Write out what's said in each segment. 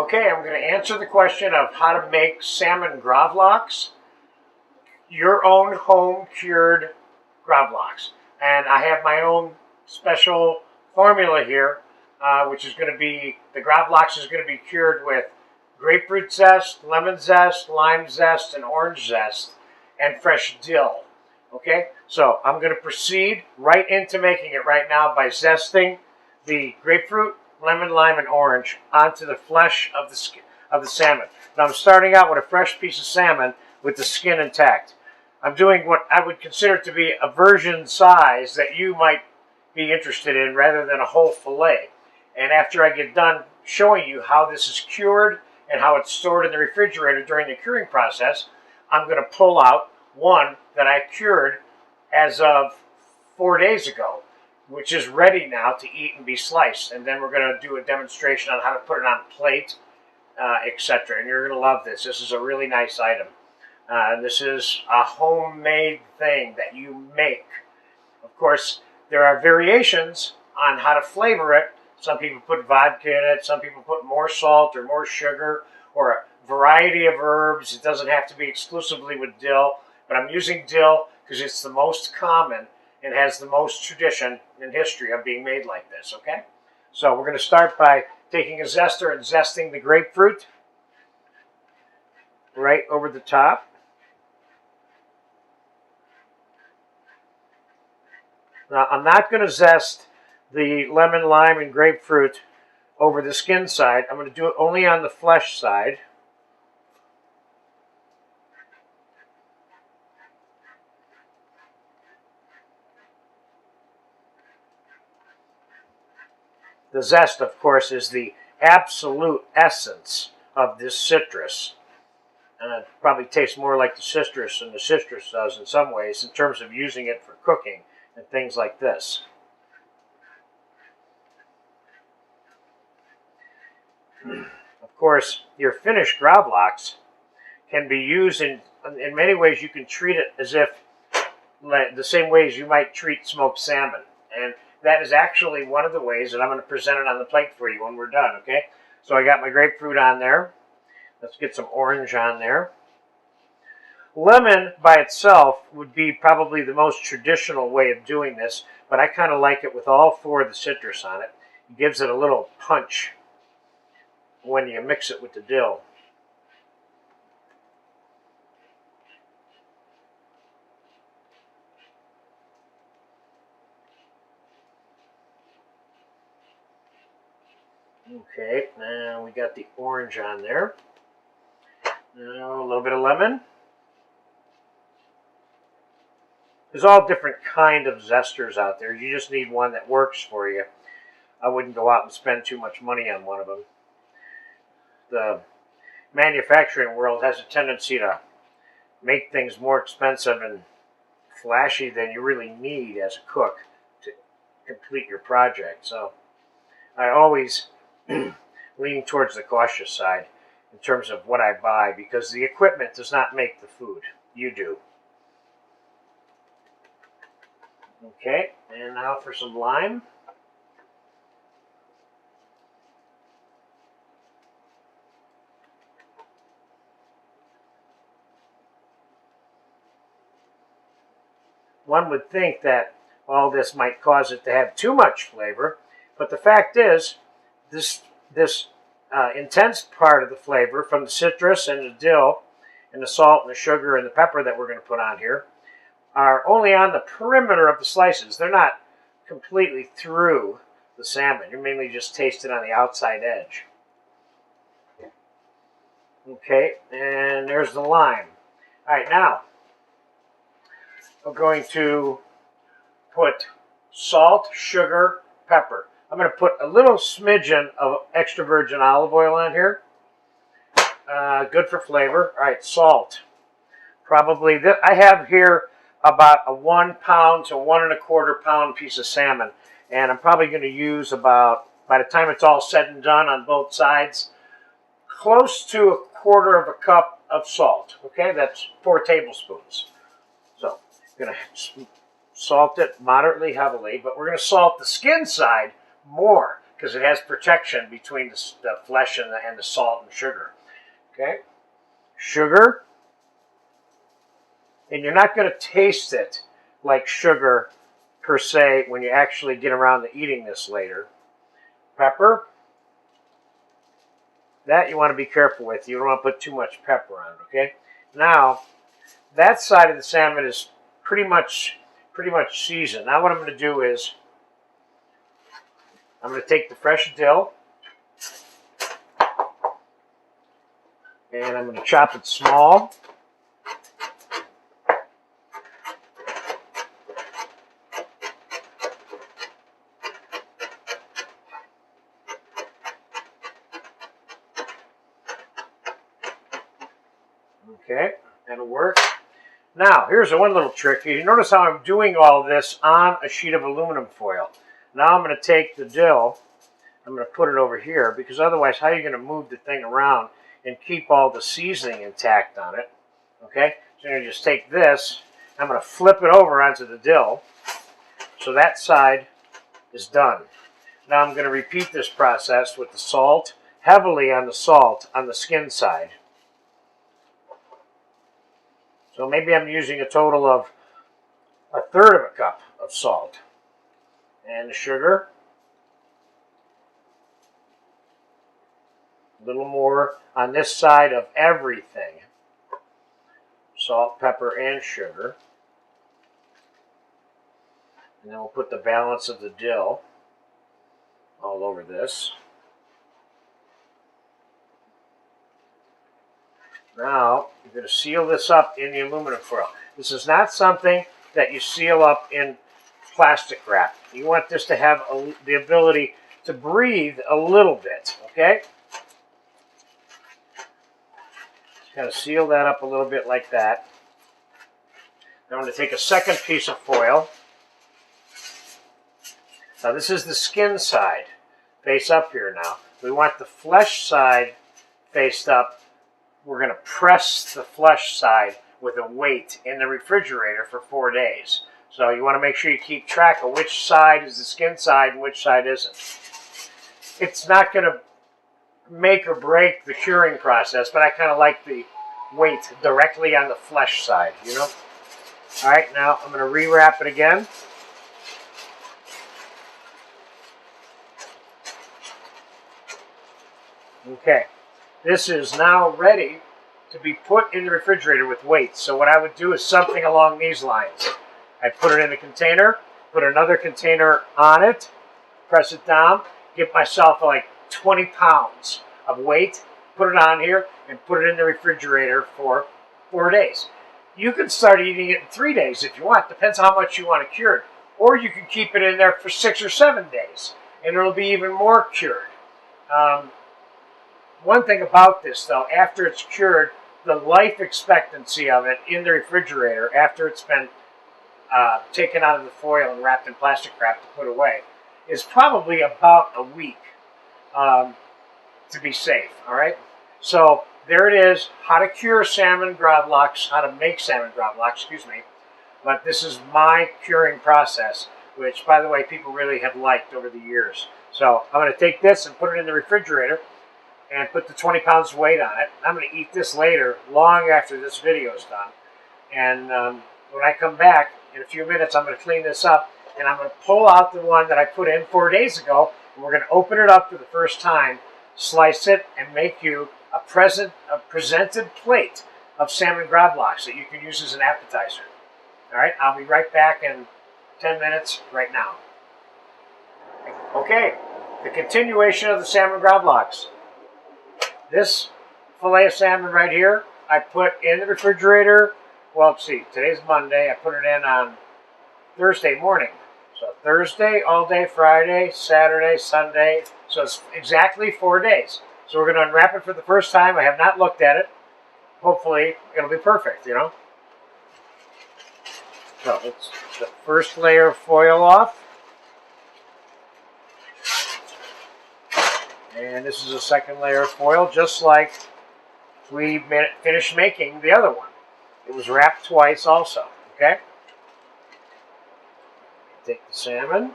Okay, I'm going to answer the question of how to make salmon gravlax, your own home cured gravlax. And I have my own special formula here, which is going to be, the gravlax is going to be cured with grapefruit zest, lemon zest, lime zest, and orange zest, and fresh dill. Okay, so I'm going to proceed right into making it right now by zesting the grapefruit, lemon, lime, and orange onto the flesh of the salmon. Now I'm starting out with a fresh piece of salmon with the skin intact. I'm doing what I would consider to be a version size that you might be interested in rather than a whole fillet. And after I get done showing you how this is cured and how it's stored in the refrigerator during the curing process, I'm going to pull out one that I cured as of 4 days ago, which is ready now to eat and be sliced. And then we're going to do a demonstration on how to put it on a plate, etc. And you're going to love this. This is a really nice item. This is a homemade thing that you make. Of course, there are variations on how to flavor it. Some people put vodka in it. Some people put more salt or more sugar or a variety of herbs. It doesn't have to be exclusively with dill, but I'm using dill because it's the most common and has the most tradition and history of being made like this, okay? So we're going to start by taking a zester and zesting the grapefruit right over the top. Now, I'm not going to zest the lemon, lime, and grapefruit over the skin side. I'm going to do it only on the flesh side. The zest, of course, is the absolute essence of this citrus. It probably tastes more like the citrus than the citrus does in some ways in terms of using it for cooking and things like this. Of course, your finished gravlax can be used in many ways. You can treat it as if, the same ways you might treat smoked salmon. And that is actually one of the ways that I'm going to present it on the plate for you when we're done, okay? So I got my grapefruit on there. Let's get some orange on there. Lemon by itself would be probably the most traditional way of doing this, but I kind of like it with all four of the citrus on it. It gives it a little punch when you mix it with the dill. Okay, now we got the orange on there. Now a little bit of lemon. There's all different kind of zesters out there. You just need one that works for you. I wouldn't go out and spend too much money on one of them. The manufacturing world has a tendency to make things more expensive and flashy than you really need as a cook to complete your project. So I always lean towards the cautious side in terms of what I buy, because the equipment does not make the food. You do. Okay, and now for some lime. One would think that all this might cause it to have too much flavor, but the fact is, this intense part of the flavor from the citrus and the dill and the salt and the sugar and the pepper that we're going to put on here are only on the perimeter of the slices. They're not completely through the salmon. You're mainly just tasting on the outside edge. Okay, and there's the lime. All right, now I'm going to put salt, sugar, pepper. I'm going to put a little smidgen of extra virgin olive oil on here. Good for flavor. All right, salt. Probably, I have here about a 1 pound to 1 1/4 pound piece of salmon. And I'm probably going to use about, by the time it's all said and done on both sides, close to 1/4 cup of salt. Okay, that's 4 tablespoons. So I'm going to salt it moderately heavily, but we're going to salt the skin side more because it has protection between the flesh and the salt and sugar. Okay, sugar, and you're not going to taste it like sugar per se when you actually get around to eating this later. Pepper, that you want to be careful with. You don't want to put too much pepper on it, okay? Now, that side of the salmon is pretty much seasoned. Now what I'm going to do is I'm going to take the fresh dill and I'm going to chop it small. Okay, that'll work. Now, here's one little trick. You notice how I'm doing all this on a sheet of aluminum foil. Now I'm going to take the dill, I'm going to put it over here, because otherwise how are you going to move the thing around and keep all the seasoning intact on it? Okay, so I'm going to just take this, I'm going to flip it over onto the dill, so that side is done. Now I'm going to repeat this process with the salt, heavily on the salt on the skin side. So maybe I'm using a total of 1/3 of a cup of salt. And the sugar. A little more on this side of everything. Salt, pepper, and sugar. And then we'll put the balance of the dill all over this. Now, you're going to seal this up in the aluminum foil. This is not something that you seal up in plastic wrap. You want this to have the ability to breathe a little bit, okay? Just kind of seal that up a little bit like that. Now I'm going to take a second piece of foil. Now this is the skin side, face up here now. We want the flesh side faced up. We're going to press the flesh side with a weight in the refrigerator for 4 days. So you want to make sure you keep track of which side is the skin side and which side isn't. It's not going to make or break the curing process, but I kind of like the weight directly on the flesh side, you know? All right, now I'm going to rewrap it again. Okay, this is now ready to be put in the refrigerator with weights. So what I would do is something along these lines. I'd put it in a container, put another container on it, press it down, give myself like 20 pounds of weight, put it on here, and put it in the refrigerator for 4 days. You can start eating it in 3 days if you want. Depends how much you want it cured. Or you can keep it in there for 6 or 7 days, and it'll be even more cured. One thing about this, though, after it's cured, the life expectancy of it in the refrigerator, after it's been taken out of the foil and wrapped in plastic wrap to put away, is probably about a week to be safe, all right? So there it is, how to cure salmon gravlax, how to make salmon gravlax, excuse me. But this is my curing process, which, by the way, people really have liked over the years. So I'm going to take this and put it in the refrigerator and put the 20 pounds weight on it. I'm going to eat this later, long after this video is done. And when I come back in a few minutes, I'm going to clean this up, and I'm going to pull out the one that I put in 4 days ago, and we're going to open it up for the first time, slice it, and make you a presented plate of salmon gravlax that you can use as an appetizer. All right, I'll be right back in 10 minutes right now. Okay, the continuation of the salmon gravlax. This fillet of salmon right here, I put in the refrigerator. Well, let's see, today's Monday. I put it in on Thursday morning. So Thursday, all day Friday, Saturday, Sunday. So it's exactly 4 days. So we're going to unwrap it for the first time. I have not looked at it. Hopefully, it'll be perfect, you know. So it's the first layer of foil off. And this is a second layer of foil, just like we finished making the other one. It was wrapped twice also, okay? Take the salmon.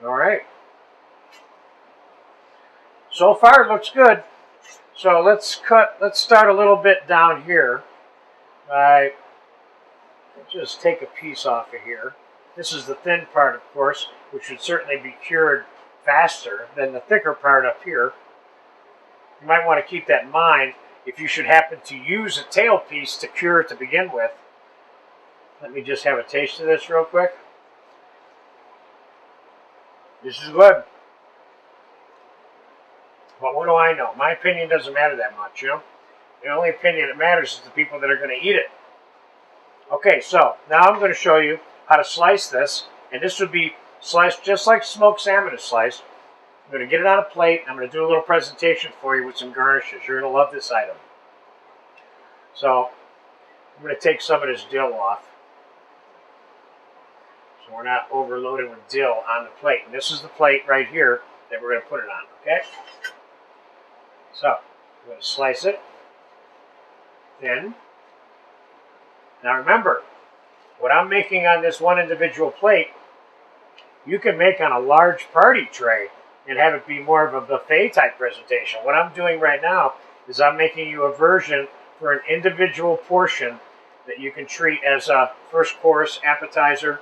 All right. So far it looks good. So let's start a little bit down here. Just take a piece off of here. This is the thin part, of course, which should certainly be cured faster than the thicker part up here. You might want to keep that in mind if you should happen to use a tail piece to cure to begin with. Let me just have a taste of this real quick. This is good. But what do I know? My opinion doesn't matter that much, you know? The only opinion that matters is the people that are going to eat it. Okay, so now I'm going to show you how to slice this. And this would be sliced just like smoked salmon is sliced. I'm going to get it on a plate. I'm going to do a little presentation for you with some garnishes. You're going to love this item. So I'm going to take some of this dill off, so we're not overloaded with dill on the plate. And this is the plate right here that we're going to put it on, okay? So I'm going to slice it thin. Now remember, what I'm making on this one individual plate, you can make on a large party tray and have it be more of a buffet type presentation. What I'm doing right now is I'm making you a version for an individual portion that you can treat as a first course appetizer.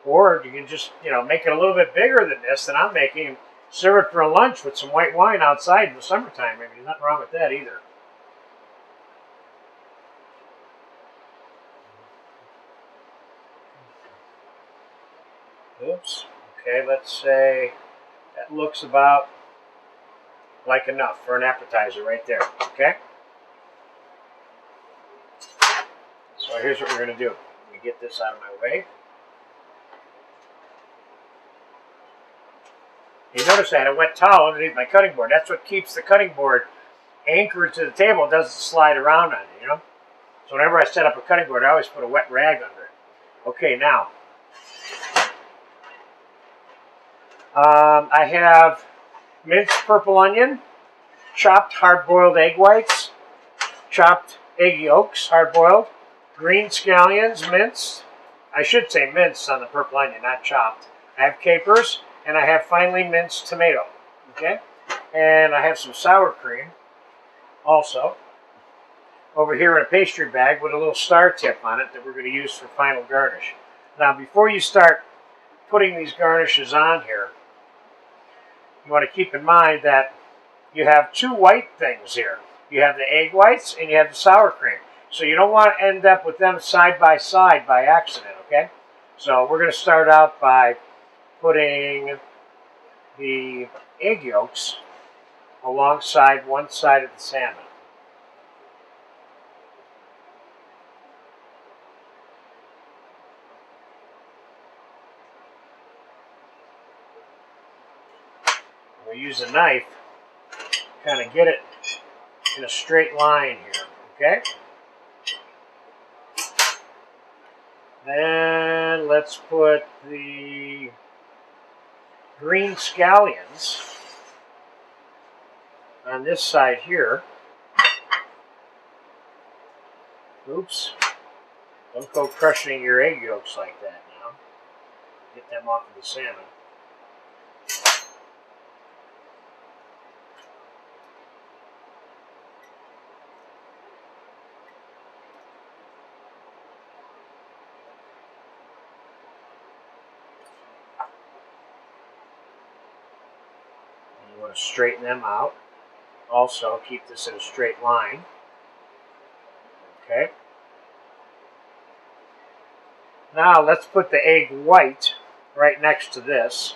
Or you can just, make it a little bit bigger than this that I'm making and serve it for a lunch with some white wine outside in the summertime. Maybe there's nothing wrong with that either. Oops. Okay, let's say that looks about like enough for an appetizer right there. Okay? So here's what we're going to do. Let me get this out of my way. You notice I had a wet towel underneath my cutting board. That's what keeps the cutting board anchored to the table. It doesn't slide around on it, So whenever I set up a cutting board, I always put a wet rag under it. Okay, now. I have minced purple onion, chopped hard-boiled egg whites, chopped egg yolks, hard-boiled, green scallions, minced. I should say minced on the purple onion, not chopped. I have capers, and I have finely minced tomato, okay? And I have some sour cream also over here in a pastry bag with a little star tip on it that we're going to use for final garnish. Now, before you start putting these garnishes on here, you want to keep in mind that you have two white things here. You have the egg whites and you have the sour cream. So you don't want to end up with them side by accident, okay? So we're going to start out by putting the egg yolks alongside one side of the salmon. We'll use a knife to kind of get it in a straight line here, okay? Then let's put the green scallions on this side here. Oops. Don't go crushing your egg yolks like that now. Get them off of the salmon. You want to straighten them out. Also, keep this in a straight line. Okay. Now, let's put the egg white right next to this.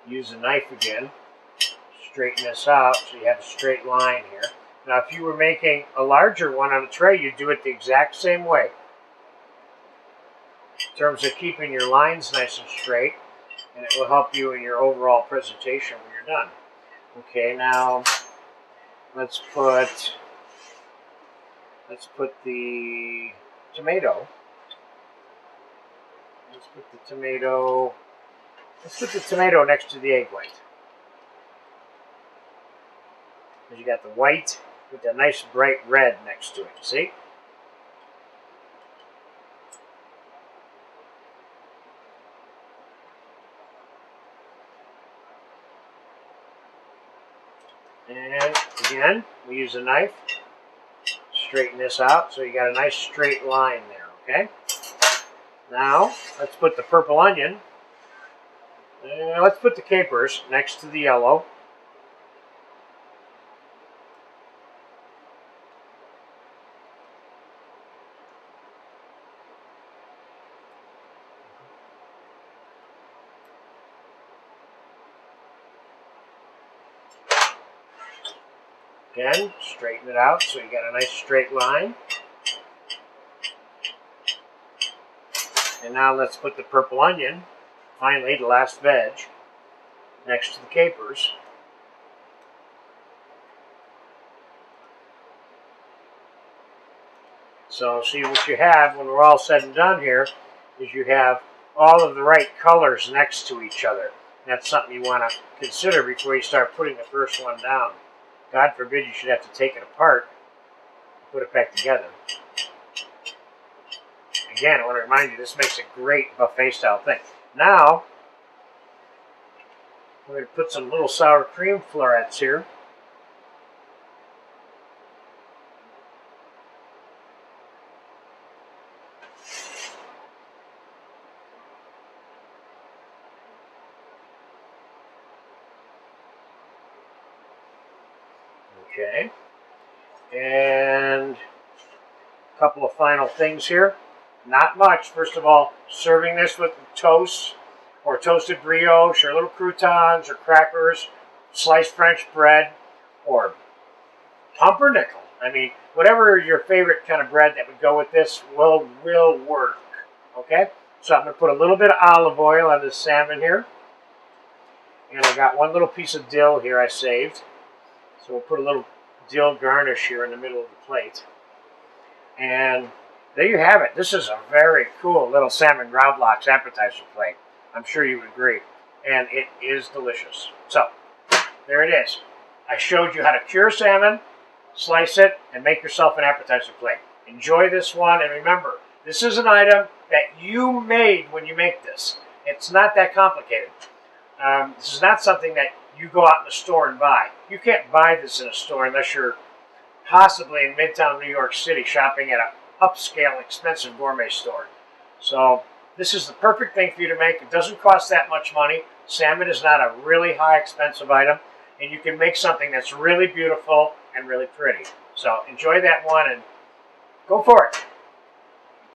Use a knife again, straighten this out so you have a straight line here. Now if you were making a larger one on a tray, you'd do it the exact same way. In terms of keeping your lines nice and straight, and it will help you in your overall presentation when you're done. Okay, now let's put the tomato. Let's put the tomato. Let's put the tomato next to the egg white. Because you got the white with the nice bright red next to it. See? And again, we use a knife. Straighten this out so you got a nice straight line there, okay? Now, let's put the purple onion. And let's put the capers next to the yellow. Again, straighten it out so you got a nice straight line. And now let's put the purple onion, finally the last veg, next to the capers. So see, what you have when we're all said and done here is you have all of the right colors next to each other. That's something you want to consider before you start putting the first one down. God forbid you should have to take it apart and put it back together. Again, I want to remind you, this makes a great buffet style thing. Now, we're going to put some little sour cream florets here. Okay. And a couple of final things here. Not much. First of all, serving this with toast or toasted brioche or little croutons or crackers, sliced French bread, or pumpernickel. I mean, whatever your favorite kind of bread that would go with this will work. Okay? So I'm going to put a little bit of olive oil on this salmon here. And I got one little piece of dill here I saved. So we'll put a little dill garnish here in the middle of the plate. And there you have it. This is a very cool little salmon Gravlax appetizer plate. I'm sure you would agree. And it is delicious. So, there it is. I showed you how to cure salmon, slice it, and make yourself an appetizer plate. Enjoy this one, and remember, this is an item that you made when you make this. It's not that complicated. This is not something that you go out in the store and buy. You can't buy this in a store unless you're possibly in Midtown New York City shopping at an upscale, expensive gourmet store. So this is the perfect thing for you to make. It doesn't cost that much money. Salmon is not a really high expensive item, and you can make something that's really beautiful and really pretty. So enjoy that one and go for it.